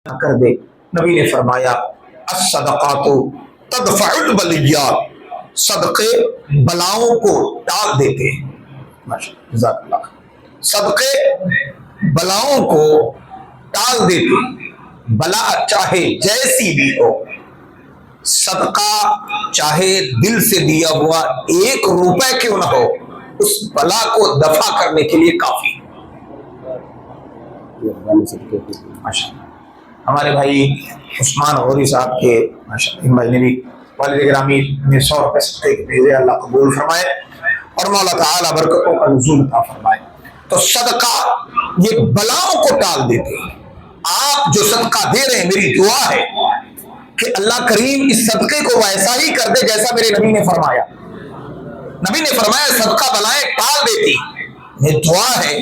کر دے. نبی نے فرمایا الصدقات تدفع البلیات، صدقے بلاؤں کو ٹال دیتے ہیں. جزاک اللہ. صدقے بلاؤں کو ٹال دیتے ہیں. بلا چاہے جیسی بھی ہو، صدقہ چاہے دل سے دیا ہوا 1 روپے کیوں نہ ہو، اس بلا کو دفع کرنے کے لیے کافی. ہمارے بھائی عثمان غوری صاحب کے ان بھائی نے بھی والد گرامی نے 100 روپے صدقے کے بھیجے، اللہ قبول فرمائے اور مولا تعالیٰ برکتوں کا نزول عطا فرمائے. تو صدقہ یہ بلاؤں کو ٹال دیتے ہیں. آپ جو صدقہ دے رہے ہیں، میری دعا ہے کہ اللہ کریم اس صدقے کو ویسا ہی کر دے جیسا میرے نبی نے فرمایا. نبی نے فرمایا صدقہ بلائیں ٹال دیتی. یہ دعا ہے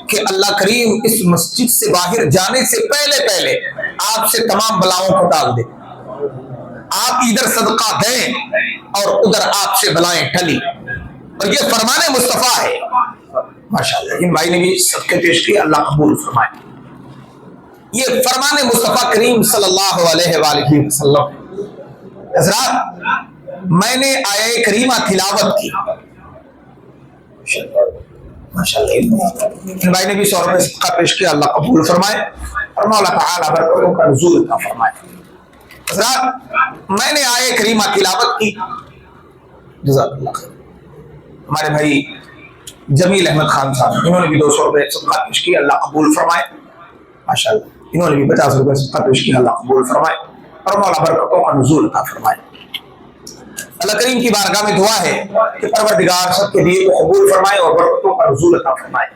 کہ اللہ کریم اس مسجد سے باہر جانے سے پہلے آپ سے تمام بلاؤں کو ٹال دے. آپ ادھر صدقہ دیں اور ادھر آپ سے بلائیں ٹلی. اور یہ فرمان مصطفیٰ ہے. ماشاءاللہ ان بھائی نے بھی صدقے پیش کیے، اللہ قبول فرمائے. یہ فرمان مصطفیٰ کریم صلی اللہ علیہ وآلہ وسلم. حضرات میں نے آیہ کریمہ تلاوت کی، ماشاءاللہ ان بھائی نے بھی 100 روپے صدقہ پیش کیا، اللہ قبول فرمائے اور مولا تعالیٰ برکتوں کا نزول عطا فرمائے. حضرات میں نے آیہ کریمہ تلاوت کی. جزاک اللہ خیر. ہمارے بھائی جمیل احمد خان صاحب انہوں نے بھی 200 روپے صدقہ پیش کیا، اللہ قبول فرمائے. ماشاءاللہ انہوں نے بھی 50 روپے صدقہ پیش کیا، اللہ قبول فرمائے اور مولا برکتوں کا نزول عطا فرمائے. اللہ کریم کی بارگاہ میں دعا ہے کہ پروردگار سب کے لیے قبول فرمائے اور برکتوں کا نزول عطا فرمائے.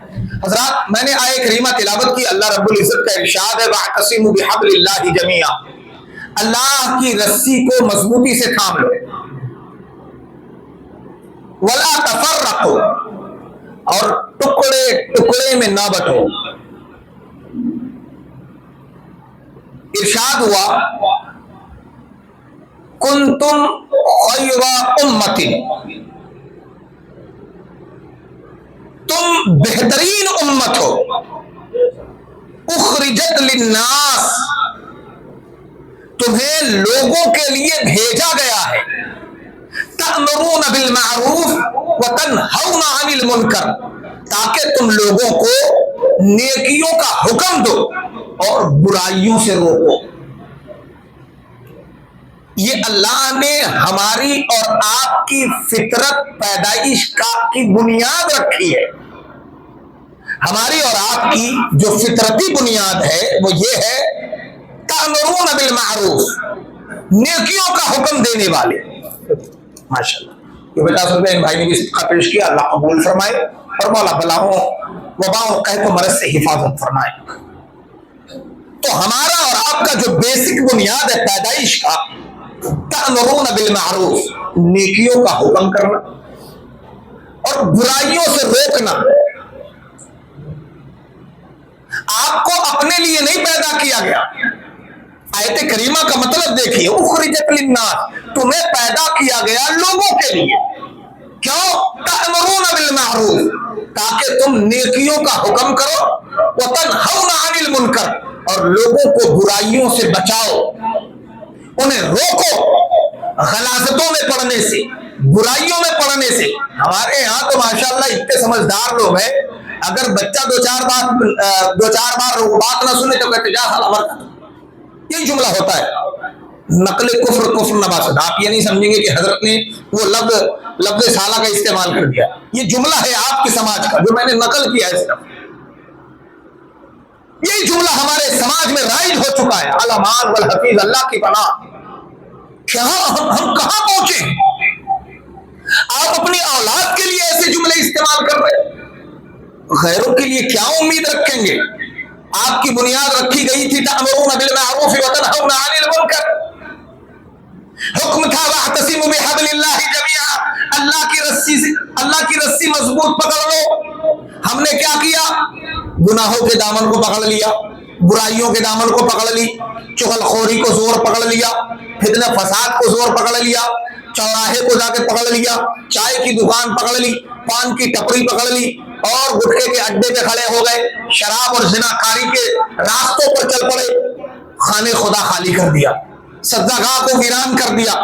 حضرات میں نے آیہ کریمہ تلاوت کی. اللہ رب العزت کا ارشاد ہے وَاعْتَصِمُوا بِحَبْلِ اللَّهِ جَمِيعًا، اللہ کی رسی کو مضبوطی سے تھام لو. وَلَا تَفَرَّقُوا، اور ٹکڑے ٹکڑے میں نہ بٹو. ارشاد ہوا کنتم خیر امت، تم بہترین امت ہو، اخرجت للناس، تمہیں لوگوں کے لیے بھیجا گیا ہے. تأمرون بالمعروف وتنہون عن المنکر، تاکہ تم لوگوں کو نیکیوں کا حکم دو اور برائیوں سے روکو. یہ اللہ نے ہماری اور آپ کی فطرت پیدائش کی بنیاد رکھی ہے. ہماری اور آپ کی جو فطرتی بنیاد ہے وہ یہ ہے تأمرون بالمعروف، نیکیوں کا حکم دینے والے. ماشاءاللہ یہ 50 روپے ان بھائی نے بھی صدقہ پیش کیا، اللہ قبول فرمائے اور مولا بلاؤں وباؤں قحط و مرض سے حفاظت فرمائے. تو ہمارا اور آپ کا جو بیسک بنیاد ہے پیدائش کا، تأمرون بالمعروف، نیکیوں کا حکم کرنا اور برائیوں سے روکنا. آپ کو اپنے لیے نہیں پیدا کیا گیا. آیت کریمہ کا مطلب دیکھیے اخرجت للناس، تمہیں پیدا کیا گیا لوگوں کے لیے. کیوں؟ تأمرون بالمعروف، تاکہ تم نیکیوں کا حکم کرو، وتنہون عن المنکر، اور لوگوں کو برائیوں سے بچاؤ، انہیں روکو غلاظتوں میں پڑنے سے، برائیوں میں پڑنے سے. ہمارے یہاں تو ماشاءاللہ اتنے سمجھدار لوگ ہیں، اگر بچہ دو چار بار بات نہ سنے تو کہتے جا سال امر کر. یہی جملہ ہوتا ہے، نقل کفر نباشد. آپ یہ نہیں سمجھیں گے کہ حضرت نے وہ لفظ سالہ کا استعمال کر دیا. یہ جملہ ہے آپ کے سماج کا جو میں نے نقل کیا ہے. صرف یہی جملہ ہمارے سماج میں رائج ہو چکا ہے. علمان والحفیظ، اللہ کی پناہ. ہم کہاں پہنچے؟ آپ اپنی اولاد کے لیے ایسے جملے استعمال کر رہے ہیں، غیروں کے لیے کیا امید رکھیں گے؟ آپ کی بنیاد رکھی گئی تھی تأمرون بالمعروف وتنہون عن المنکر. حکم تھا واعتصموا بحبل اللہ جميعا، اللہ کی رسی مضبوط پکڑ لو. ہم نے کیا کیا؟ گناہوں کے دامن کو پکڑ لیا، برائیوں کے دامن کو پکڑ لی، چغل خوری کو زور پکڑ لیا، فتنہ فساد کو زور پکڑ لیا، چوراہے کو جا کے پکڑ لیا، چائے کی دکان پکڑ لی، پان کی ٹپری پکڑ لی اور گٹکے کے اڈے پہ کھڑے ہو گئے، شراب اور زنا کاری کے راستوں پر چل پڑے. خانے خدا خالی کر دیا، سجدہ گاہ کو ویران کر دیا،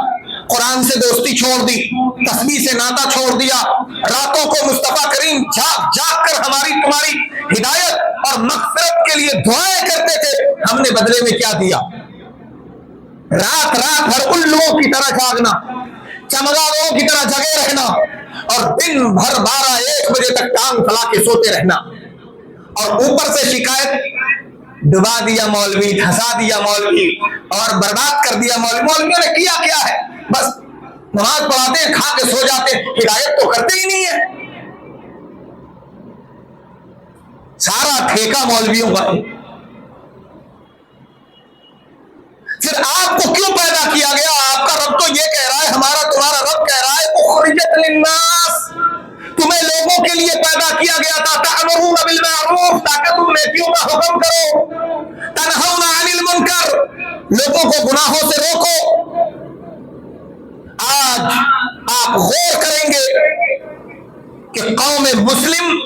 قرآن سے دوستی چھوڑ دی، تسبیح سے ناطہ چھوڑ دیا، راتوں کو مصطفیٰ کریم جاگ جاگ کر ہماری تمہاری ہدایت اور مغفرت کے لیے دعائیں کرتے تھے، ہم نے بدلے میں کیا دیا؟ رات رات بھر الوؤں کی طرح جاگنا، چمگادڑوں کی طرح جگے رہنا، اور دن بھر 12-1 بجے تک ٹانگ پھیلا کے سوتے رہنا، اور اوپر سے شکایت، ڈبا دیا مولوی، دھسا دیا مولوی، اور برباد کر دیا مولوی۔ مولویوں نے کیا کیا ہے؟ بس نماز پڑھاتے ہیں، کھا کے سو جاتے ہیں، ہدایت تو کرتے ہی نہیں ہے۔ سارا ٹھیکہ مولویوں کا ہے۔ پھر آپ کو کیوں پیدا کیا گیا؟ آپ کا رب تو یہ کہہ رہا ہے، ہمارا تمہارا رب کہہ رہا ہے اخرجت للناس، تمہیں لوگوں کے لیے پیدا کیا گیا تھا، تأمرون بالمعروف، تاکہ تم نیکیوں کا حکم کرو، تنہون عن المنکر، لوگوں کو گناہوں سے روکو۔ آج آپ غور کریں گے کہ قوم مسلم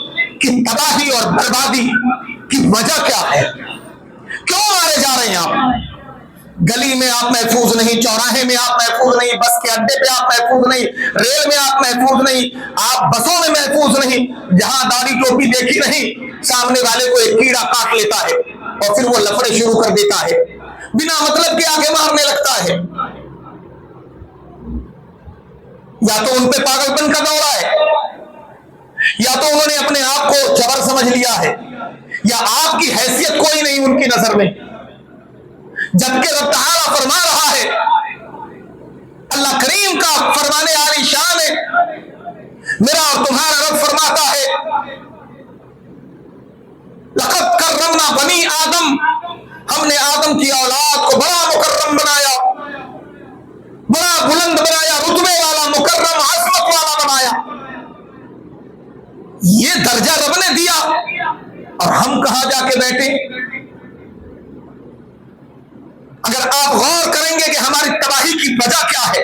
کی تباہی اور بربادی کی وجہ کیا ہے؟ کیوں مارے جا رہے ہیں آپ؟ گلی میں آپ محفوظ نہیں، چوراہے میں آپ محفوظ نہیں، بس کے اڈے پہ آپ محفوظ نہیں، ریل میں آپ محفوظ نہیں، آپ بسوں میں محفوظ نہیں، جہاں داڑھی ٹوپی دیکھی نہیں، سامنے والے کو ایک کیڑا کاٹ لیتا ہے اور پھر وہ لفڑے شروع کر دیتا ہے، بنا مطلب کے آگے مارنے لگتا ہے۔ یا تو ان پہ پاگل پن کا دورہ ہے، یا تو انہوں نے اپنے آپ کو جبر سمجھ لیا ہے، یا آپ کی حیثیت کوئی نہیں ان کی نظر میں، جبکہ رب تعالیٰ فرما رہا ہے، اللہ کریم کا فرمانے عالی شان ہے، میرا اور تمہارا رب فرماتا ہے، لقد کرمنا بنی آدم، ہم نے آدم کی اولاد کو بڑا مکرم بنایا، بڑا بلند بنایا، رتبے والا، مکرم، عظمت والا بنایا۔ یہ درجہ رب نے دیا اور ہم کہاں جا کے بیٹھے؟ اگر آپ غور کریں گے کہ ہماری تباہی کی وجہ کیا ہے،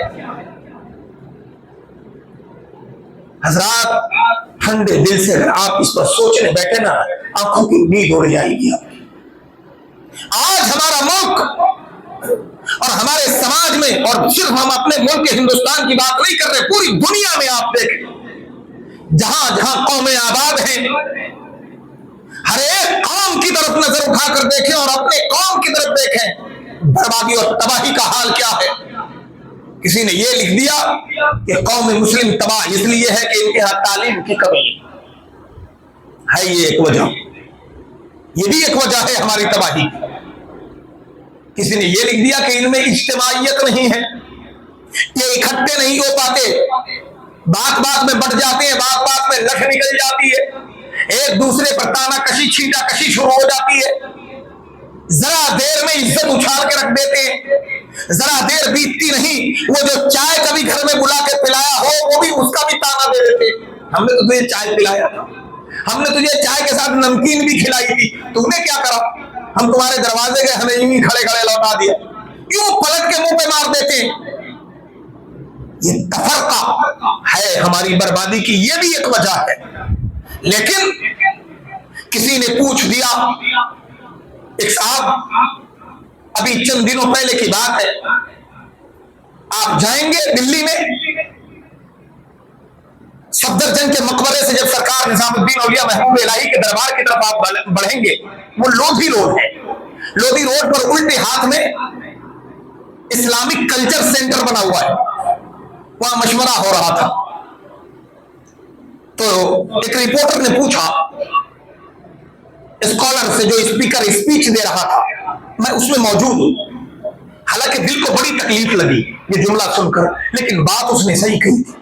حضرات ٹھنڈے دل سے اگر آپ اس پر سوچنے بیٹھے نا، آنکھوں کی نیند اڑ جائے گی۔ آج ہمارا ملک اور ہمارے سماج میں، اور صرف ہم اپنے ملک ہندوستان کی بات نہیں کر رہے، پوری دنیا میں آپ دیکھیں، جہاں جہاں قومیں آباد ہیں، ہر ایک قوم کی طرف نظر اٹھا کر دیکھیں اور اپنے قوم کی طرف دیکھیں، بربادی اور تباہی کا حال کیا ہے۔ کسی نے یہ لکھ دیا کہ قوم مسلم تباہ اس لیے ہے کہ ان کے ہاں تعلیم کی کمی ہے، یہ ایک وجہ، یہ بھی ایک وجہ ہے ہماری تباہی۔ کسی نے یہ لکھ دیا کہ ان میں اجتماعیت نہیں ہے، یہ اکٹھے نہیں ہو پاتے، بات بات میں بڑھ جاتے ہیں، بات بات میں لٹ نکل جاتی ہے، ایک دوسرے پر تانا کشی، چھینٹا کشی شروع ہو جاتی ہے، ذرا دیر میں عزت اچھال کے رکھ دیتے ہیں، ذرا دیر بیتتی نہیں، وہ جو چائے کبھی گھر میں بلا کے پلایا ہو وہ بھی اس کا بھی تانا دے دیتے، ہم نے تو تجھے چائے پلایا تھا، ہم نے تجھے چائے کے ساتھ نمکین بھی کھلائی تھی، تم نے کیا کرا؟ ہم تمہارے دروازے گئے، ہمیں یوں ہی کھڑے کھڑے لوٹا دیا، کیوں پلٹ کے منہ پہ مار دیتے ہیں؟ یہ تفرقہ ہے ہماری بربادی کی، یہ بھی ایک وجہ ہے۔ لیکن کسی نے پوچھ دیا، ایک صاحب، ابھی چند دنوں پہلے کی بات ہے، آپ جائیں گے دلی میں صفدر جنگ کے مقبرے سے جب سرکار نظام الدین اولیاء محبوب الہی کے دربار کی طرف آپ بڑھیں گے، وہ لودھی روڈ ہے، لودھی روڈ پر الٹے ہاتھ میں اسلامک کلچر سینٹر بنا ہوا ہے، وہاں مشورہ ہو رہا تھا، تو ایک رپورٹر نے پوچھا اسکالر سے جو اسپیکر اسپیچ دے رہا تھا، میں اس میں موجود ہوں، حالانکہ دل کو بڑی تکلیف لگی یہ جملہ سن کر، لیکن بات اس نے صحیح کہی تھی۔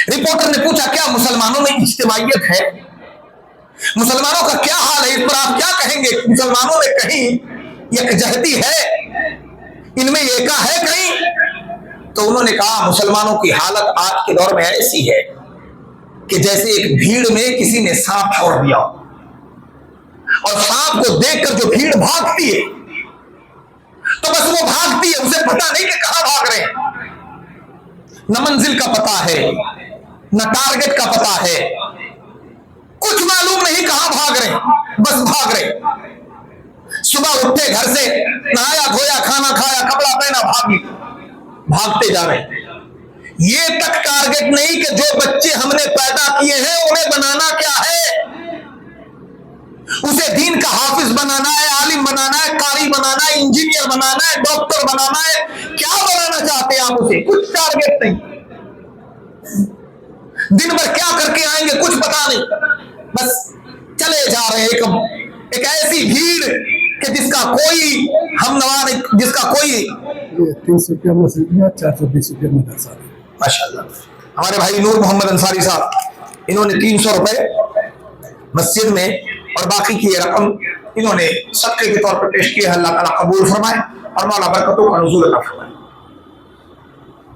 رپورٹر نے پوچھا کیا مسلمانوں میں اجتماعیت ہے؟ مسلمانوں کا کیا حال ہے؟ اس پر آپ کیا کہیں گے؟ مسلمانوں میں کہیں یکجہتی ہے؟ ان میں ایکا ہے کہیں؟ تو انہوں نے کہا مسلمانوں کی حالت آج کے دور میں ایسی ہے کہ جیسے ایک بھیڑ میں کسی نے سانپ چھوڑ دیا، اور سانپ کو دیکھ کر جو بھیڑ بھاگتی ہے تو بس وہ بھاگتی ہے، اسے پتا نہیں کہ کہاں بھاگ رہے ہیں، نہ منزل کا پتا ہے، نہ ٹارگٹ کا پتا ہے، کچھ معلوم نہیں کہاں بھاگ رہے ہیں، بس بھاگ رہے ہیں۔ صبح اٹھے گھر سے, نہایا دھویا, کھانا کھایا, کپڑا پہنا, بھاگتے جا رہے ہیں. یہ تک ٹارگٹ نہیں کہ جو بچے ہم نے پیدا کیے ہیں انہیں بنانا کیا ہے. اسے دین کا حافظ بنانا ہے, عالم بنانا ہے, قاری بنانا ہے, انجینئر بنانا ہے, ڈاکٹر بنانا ہے. کیا بنانا چاہتے ہیں آپ اسے؟ کچھ ٹارگٹ نہیں. دن بھر کیا کر کے آئیں گے کچھ پتا نہیں, بس چلے جا رہے ہیں. ایک ایسی بھیڑ کہ جس کا کوئی ہم نوا نہیں, جس کا کوئی 300 روپیہ مسجد میں, 420 روپیہ مدرسہ میں. ماشاء اللہ. ہمارے بھائی نور محمد انصاری صاحب, انہوں نے 300 روپے مسجد میں اور باقی کی یہ رقم انہوں نے صدقے کے طور پر پیش کی ہے. اللہ تعالیٰ قبول فرمائے اور مولا برکتوں کا نزول عطا فرمائے.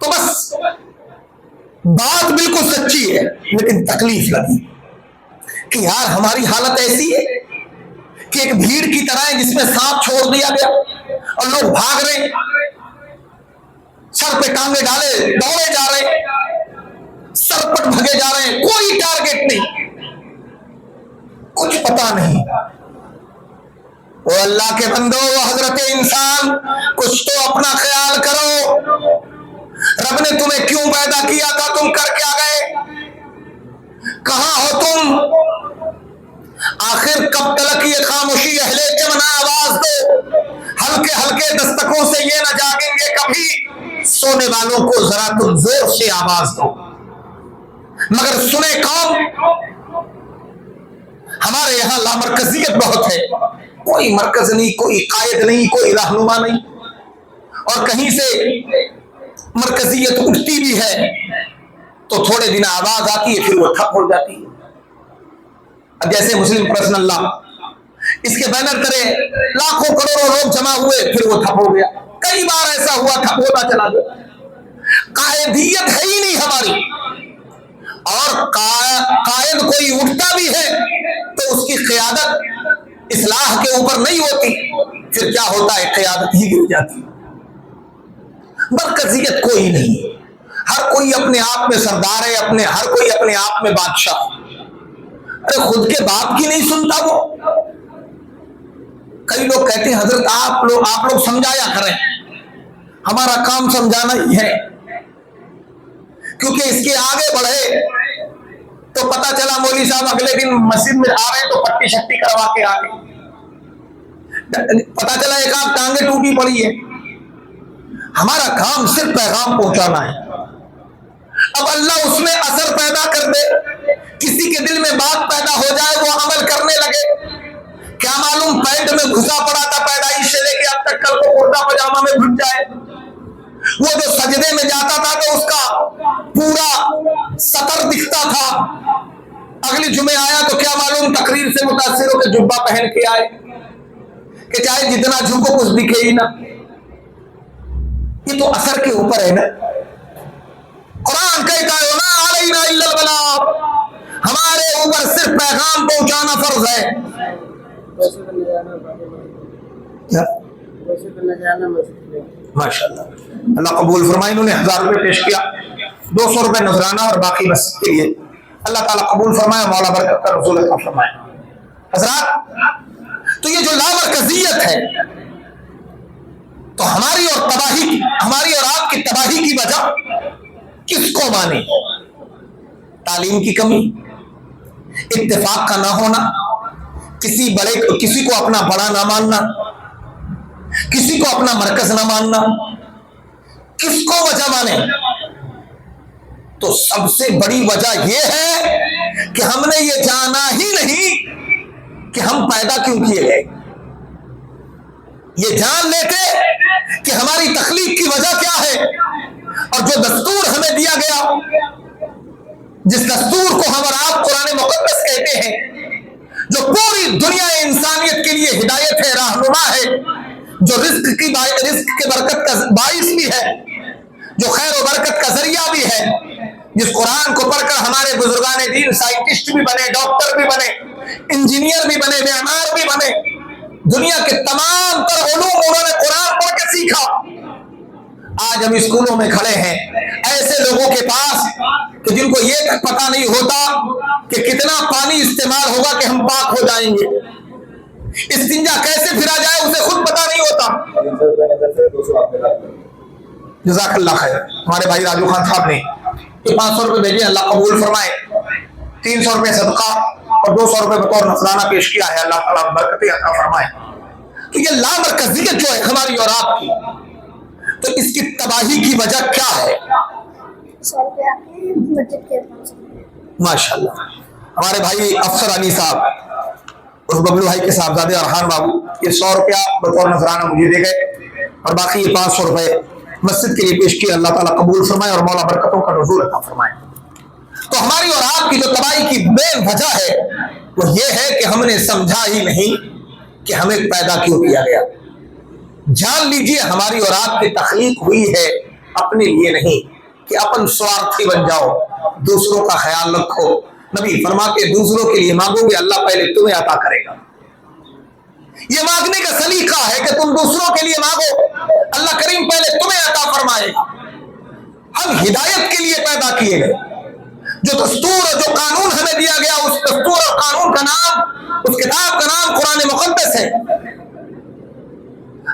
تو بس بات بالکل سچی ہے, لیکن تکلیف لگی کہ یار ہماری حالت ایسی ہے کہ ایک بھیڑ کی طرح ہے جس میں سانپ چھوڑ دیا گیا اور لوگ بھاگ رہے, سر پہ ٹانگے ڈالے دوڑے جا رہے, سرپٹ بھگے جا رہے ہیں. کوئی ٹارگٹ نہیں, کچھ پتا نہیں. وہ اللہ کے بندو, وہ حضرت انسان, کچھ تو اپنا خیال کرو. رب نے تمہیں کیوں پیدا کیا تھا؟ تم کر کیا گئے؟ کہاں ہو تم؟ آخر کب تلک یہ خاموشی اہل چمنا آواز دو. ہلکے ہلکے دستکوں سے یہ نہ جاگیں گے کبھی, سونے والوں کو ذرا تم زور سے آواز دو. مگر سنے کون؟ ہمارے یہاں لامرکزیت بہت ہے. کوئی مرکز نہیں, کوئی قائد نہیں, کوئی رہنما نہیں, اور کہیں سے مرکزیت اٹھتی بھی ہے تو تھوڑے دن آواز آتی ہے, پھر وہ ٹھپ ہو جاتی ہے. اب جیسے مسلم پرسنل لا, اس کے بینر کرے لاکھوں کروڑوں لوگ جمع ہوئے, پھر وہ ٹھپ ہو گیا. کئی بار ایسا ہوا, ٹھپ ہوتا چلا گیا. قائدیت ہے ہی نہیں ہماری, اور قائد کوئی اٹھتا بھی ہے تو اس کی قیادت اصلاح کے اوپر نہیں ہوتی, پھر کیا ہوتا ہے, قیادت ہی گر جاتی. مرکزیت کوئی نہیں, ہر کوئی اپنے آپ میں سردار ہے, ہر کوئی اپنے آپ میں بادشاہ. ارے خود کے باپ کی نہیں سنتا وہ. کئی لوگ کہتے ہیں حضرت آپ لوگ سمجھایا کریں. ہمارا کام سمجھانا ہی ہے, کیونکہ اس کے آگے بڑھے تو پتا چلا مولوی صاحب اگلے دن مسجد میں آ رہے تو پٹی شٹی کروا کے آ گئے. پتا چلا ایک آدھ ٹانگیں ٹوٹی پڑی ہے. ہمارا کام صرف پیغام پہنچانا ہے. اب اللہ اس میں اثر پیدا کر دے, کسی کے دل میں بات پیدا ہو جائے, وہ عمل کرنے لگے. کیا معلوم پینٹ میں گھسا پڑا تھا پیدائش سے لے کے اب تک, کل کو کرتا پجامہ میں گھس جائے. وہ جو سجدے میں جاتا تھا تو اس کا پورا سطر دکھتا تھا, اگلی جمعے آیا تو کیا معلوم تقریر سے متاثر ہو کے جبہ پہن کے آئے کہ چاہے جتنا جھکو کچھ دکھے ہی نہ. یہ تو اثر کے اوپر ہے نا. قرآن کہتا ہے وَمَا عَلَيْنَا إِلَّا الْبَلَاغُ, ہمارے اوپر صرف پیغام پہنچانا فرض ہے. ماشاءاللہ, اللہ قبول فرمائے. انہوں نے 1000 روپے پیش کیا, 200 روپے نذرانہ اور باقی بس کے لیے. اللہ تعالیٰ قبول فرمائے, مولا برکت کا نزول عطا فرمائے. حضرات, تو یہ جو لامرکزیت ہے تو ہماری اور آپ کی تباہی کی وجہ کس کو مانے؟ تعلیم کی کمی, اتفاق کا نہ ہونا, کسی کو اپنا بڑا نہ ماننا, کسی کو اپنا مرکز نہ ماننا. کس کو وجہ مانے؟ تو سب سے بڑی وجہ یہ ہے کہ ہم نے یہ جانا ہی نہیں کہ ہم پیدا کیوں کیے گئے. یہ جان لیتے کہ ہماری تخلیق کی وجہ کیا ہے, اور جو دستور ہمیں دیا گیا, جس دستور کو ہم اور آپ قرآن مقدس کہتے ہیں, جو پوری دنیا انسانیت کے لیے ہدایت ہے, رہنما ہے, جو رزق کے برکت کا باعث بھی ہے, جو خیر و برکت کا ذریعہ بھی ہے, جس قرآن کو پڑھ کر ہمارے بزرگان دین سائنٹسٹ بھی بنے, ڈاکٹر بھی بنے, انجینئر بھی بنے, معمار بھی بنے. دنیا کے تمام تر علوم انہوں نے قرآن پڑھ کے سیکھا. آج ہم اسکولوں میں کھڑے ہیں ایسے لوگوں کے پاس کہ جن کو یہ تک پتا نہیں ہوتا کہ کتنا پانی استعمال ہوگا کہ ہم پاک ہو جائیں گے. استنجا کیسے پھرا جائے اسے خود پتا نہیں ہوتا. جزاک اللہ خیر. ہمارے بھائی راجو خان صاحب نے یہ 500 روپے بھیجے, اللہ قبول فرمائے. 300 روپے صدقہ اور 200 روپے بطور نذرانہ پیش کیا ہے, اللہ تعالیٰ برکتیں عطا فرمائے. تو یہ لامرکزیت جو ہے ہماری اور آپ کی, تو اس کی تباہی کی وجہ کیا ہے؟ ماشاءاللہ. ہمارے بھائی افسر علی صاحب اس ببلو بھائی کے صاحبزادے ارحان بابو یہ 100 روپیہ بطور نذرانہ مجھے دے گئے, اور باقی یہ 500 روپے مسجد کے لیے پیش کیے. اللہ تعالیٰ قبول فرمائے اور مولا برکتوں کا نزول عطا فرمائے. تو ہماری اور آپ کی جو تباہی کی مین وجہ ہے وہ یہ ہے کہ ہم نے سمجھا ہی نہیں کہ ہمیں پیدا کیوں کیا گیا. جان لیجئے ہماری اور آپ کی تخلیق ہوئی ہے اپنے لیے نہیں کہ اپن سوارتھی بن جاؤ, دوسروں کا خیال رکھو. نبی فرماتے دوسروں کے لیے مانگو گے اللہ پہلے تمہیں عطا کرے گا. یہ مانگنے کا سلیقہ ہے کہ تم دوسروں کے لیے مانگو, اللہ کریم پہلے تمہیں عطا فرمائے گا. ہم ہدایت کے لیے پیدا کیے گئے. جو دستور اور جو قانون ہمیں دیا گیا اس دستور اور قانون کا نام, اس کتاب کا نام قرآن مقدس ہے.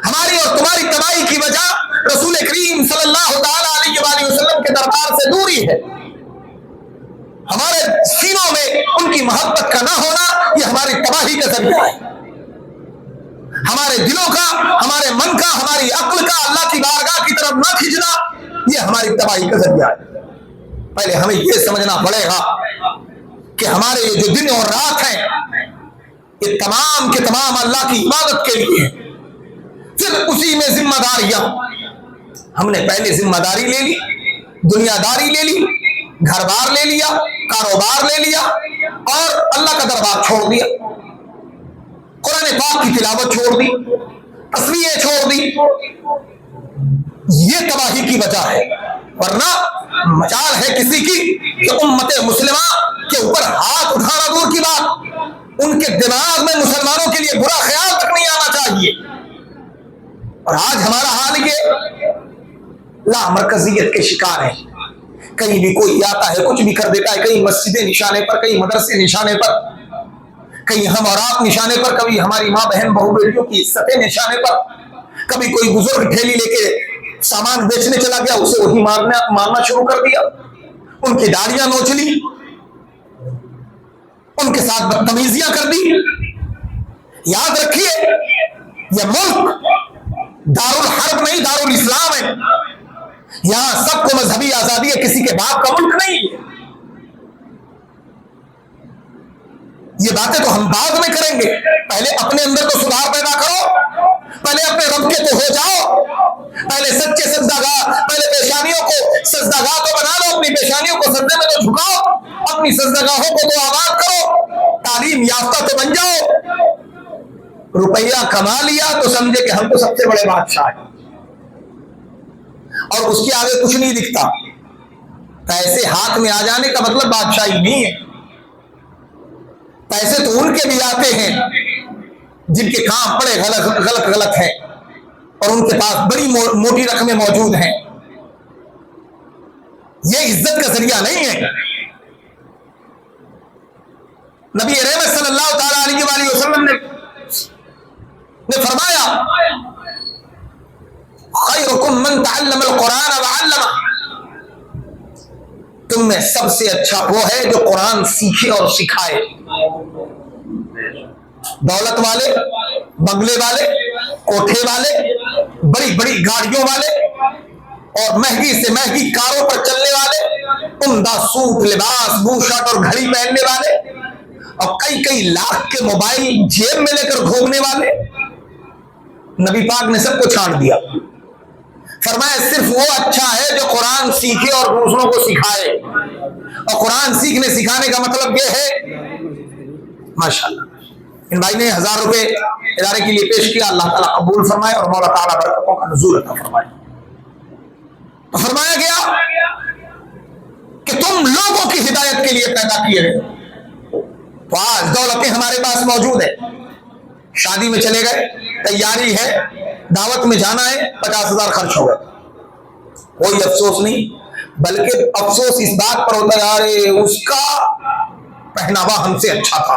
ہماری اور تمہاری تباہی کی وجہ رسول کریم صلی اللہ تعالی علیہ وآلہ وسلم کے دربار سے دوری ہے. ہمارے سینوں میں ان کی محبت کا نہ ہونا یہ ہماری تباہی کا ذریعہ ہے. ہمارے دلوں کا, ہمارے من کا, ہماری عقل کا اللہ کی بارگاہ کی طرف نہ کھینچنا یہ ہماری تباہی کا ذریعہ ہے. پہلے ہمیں یہ سمجھنا پڑے گا کہ ہمارے یہ جو دن اور رات ہیں یہ تمام کے تمام اللہ کی عبادت کے لیے ہیں. پھر اسی میں ذمہ داریاں, ہم نے پہلے ذمہ داری لے لی, دنیا داری لے لی, گھر بار لے لیا, کاروبار لے لیا اور اللہ کا دربار چھوڑ دیا. قرآن پاک کی تلاوت چھوڑ دی, تصویریں چھوڑ دی. یہ تباہی کی وجہ ہے. ورنہ مجال ہے کسی کی کہ امت مسلمہ کے اوپر ہاتھ اٹھانا دور کی بات, ان کے دماغ میں مسلمانوں کے لیے برا خیال تک نہیں آنا چاہیے. اور آج ہمارا حال یہ لامرکزیت کے شکار ہیں. کہیں بھی کوئی آتا ہے کچھ بھی کر دیتا ہے, کہیں مسجدیں نشانے پر, کہیں مدرسے نشانے پر, کہیں ہم اور آپ نشانے پر, کبھی ہماری ماں بہن بہو بیٹیوں کی عزتیں نشانے پر, کبھی کوئی بزرگ ٹھیلی لے کے سامان بیچنے چلا گیا اسے وہی مارنا شروع کر دیا, ان کی داڑیاں نوچ لی, ان کے ساتھ بدتمیزیاں کر دی. یاد رکھیے یہ ملک دارالحرب نہیں دارالاسلام ہے. یہاں سب کو مذہبی آزادی ہے, کسی کے باپ کا ملک نہیں ہے. یہ باتیں تو ہم بعد میں کریں گے, پہلے اپنے اندر تو سدھار پیدا کرو, پہلے اپنے رب کے تو ہو جاؤ, پہلے سچے سجدہ گاہ, پہلے پیشانیوں کو سجدہ گاہ تو بنا لو, اپنی پیشانیوں کو سجدے میں تو جھکاؤ, اپنی سجدہ گاہوں کو تو آباد کرو, تعلیم یافتہ تو بن جاؤ. روپیہ کما لیا تو سمجھے کہ ہم تو سب سے بڑے بادشاہ ہیں, اور اس کے آگے کچھ نہیں دکھتا. پیسے ہاتھ میں آ جانے کا مطلب بادشاہی نہیں ہے. پیسے تو ان کے بھی آتے ہیں جن کے کام بڑے غلط ہیں اور ان کے پاس بڑی موٹی رقمیں موجود ہیں. یہ عزت کا ذریعہ نہیں ہے. نبی رحمت صلی اللہ تعالی علیہ وآلہ وسلم نے فرمایا خیرکم من تعلم القرآن وعلمہ, تم میں سب سے اچھا وہ ہے جو قرآن سیکھے اور سکھائے. دولت والے, بنگلے والے, کوٹھے والے, بڑی بڑی گاڑیوں والے اور مہنگی سے مہنگی کاروں پر چلنے والے, عمدہ سوٹ لباس بو شرٹ اور گھڑی پہننے والے, اور کئی کئی لاکھ کے موبائل جیب میں لے کر گھومنے والے, نبی پاک نے سب کو چھانٹ دیا. فرمایا صرف وہ اچھا ہے جو قرآن سیکھے اور دوسروں کو سکھائے. اور قرآن سیکھنے سکھانے کا مطلب یہ ہے, ماشاءاللہ ان بھائی نے 1000 روپے ادارے کے لیے پیش کیا, اللہ تعالیٰ قبول فرمائے اور مولا تعالیٰ برکتوں کا نزول عطا فرمائے. تو فرمایا گیا کہ تم لوگوں کی ہدایت کے لیے پیدا کیے گئے. تو آج دولتیں ہمارے پاس موجود ہے, شادی میں چلے گئے, تیاری ہے, دعوت میں جانا ہے, 50,000 خرچ ہو گئے, کوئی افسوس نہیں, بلکہ افسوس اس بات پر ہوتا ہے یار اس کا پہناوا ہم سے اچھا تھا,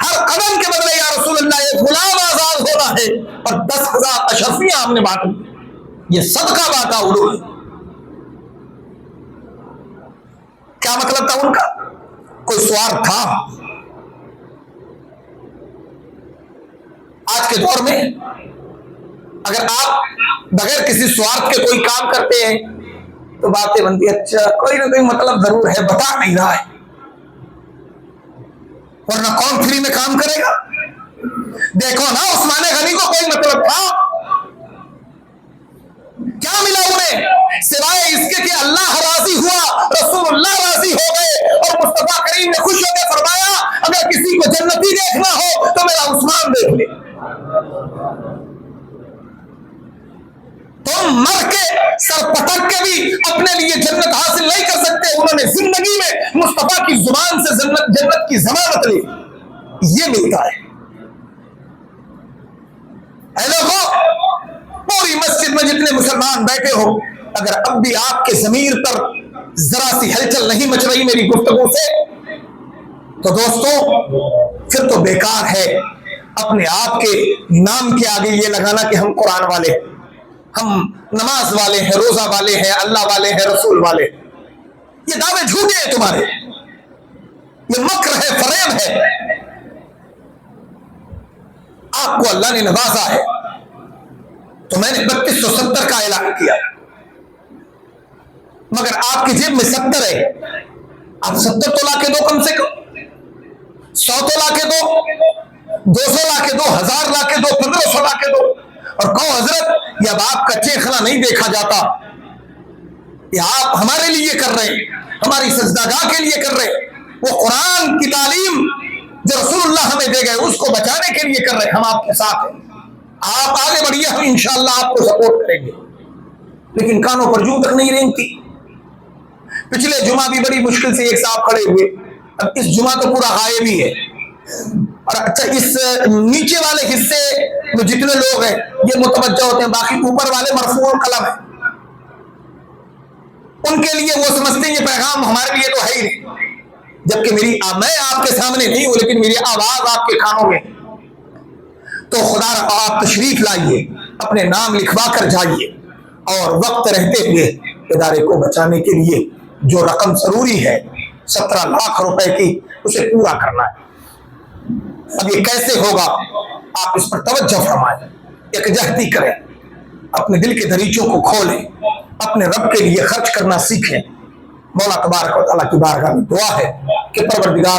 ہر قدم کے بدلے یا رسول اللہ ایک غلام آزاد ہو رہا ہے اور 10,000 اشرفیاں ہم نے بانٹی، یہ صدقہ بانٹا انہوں نے۔ کیا مطلب تھا ان کا؟ کوئی سوار تھا؟ آج کے دور میں اگر آپ بغیر کسی سوارتھ کے کوئی کام کرتے ہیں تو باتیں بنتی ہے، اچھا کوئی نہ کوئی مطلب ضرور ہے، بتا نہیں رہا ہے، ورنہ کون فری میں کام کرے گا؟ دیکھو نا عثمان غنی کو کوئی مطلب تھا؟ کیا ملا انہیں سوائے اس کے کہ اللہ راضی ہوا، رسول اللہ راضی ہو گئے، اور مصطفیٰ کریم نے خوش ہو کے فرمایا اگر کسی کو جنتی دیکھنا ہو تو میرا عثمان دیکھ لے۔ تم مر کے سر پٹک کے بھی اپنے لیے جنت حاصل نہیں کر سکتے، انہوں نے زندگی میں مصطفیٰ کی زبان سے جنت کی ضمانت لی، یہ ملتا ہے۔ اے لوگوں، پوری مسجد میں جتنے مسلمان بیٹھے ہو، اگر اب بھی آپ کے ضمیر پر ذرا سی ہلچل نہیں مچ رہی میری گفتگو سے، تو دوستو پھر تو بیکار ہے اپنے آپ کے نام کے آگے یہ لگانا کہ ہم قرآن والے، ہم نماز والے ہیں، روزہ والے ہیں، اللہ والے ہیں، رسول والے۔ یہ دعوے جھوٹے ہیں تمہارے، یہ مکر ہے، فریب ہے۔ آپ کو اللہ نے نوازا ہے تو میں نے 3270 کا اعلان کیا، مگر آپ کی جیب میں 70 ہے، آپ 70 تو لا کے دو، کم سے کم 100 تو لا کے دو، 200 لا کے دو، 1000 لا کے دو، 1500 لا کے دو، اور کہو حضرت یہ اب آپ کا چیخنا نہیں دیکھا جاتا، یہ آپ ہمارے لیے کر رہے ہیں، ہماری سجدہ گاہ کے لیے کر رہے ہیں، وہ قرآن کی تعلیم جو رسول اللہ ہمیں دے گئے اس کو بچانے کے لیے کر رہے ہیں، ہم آپ کے ساتھ ہیں، آپ آگے بڑھیے، ہم انشاءاللہ آپ کو سپورٹ کریں گے۔ لیکن کانوں پر جوں تک نہیں رینگتی۔ پچھلے جمعہ بھی بڑی مشکل سے ایک صاحب کھڑے ہوئے، اب اس جمعہ تو پورا غائب ہی ہے، اور اچھا اس نیچے والے حصے میں جتنے لوگ ہیں یہ متوجہ ہوتے ہیں، باقی اوپر والے مرفوع القلم ہیں، ان کے لیے وہ سمجھتے ہیں یہ پیغام ہمارے لیے تو ہے ہی نہیں، جبکہ میں آپ کے سامنے نہیں ہوں لیکن میری آواز آپ کے کانوں میں۔ تو خدا را آپ تشریف لائیے، اپنے نام لکھوا کر جائیے، اور وقت رہتے ہوئے ادارے کو بچانے کے لیے جو رقم ضروری ہے 17 لاکھ روپے کی، اسے پورا کرنا ہے۔ اب یہ کیسے ہوگا؟ آپ اس پر توجہ فرمائیں، یکجہتی کریں، اپنے دل کے دریچوں کو کھولیں، اپنے رب کے لیے خرچ کرنا سیکھیں۔ مولا تبارک و تعالیٰ کی بارگاہ میں دعا ہے کہ پروردگار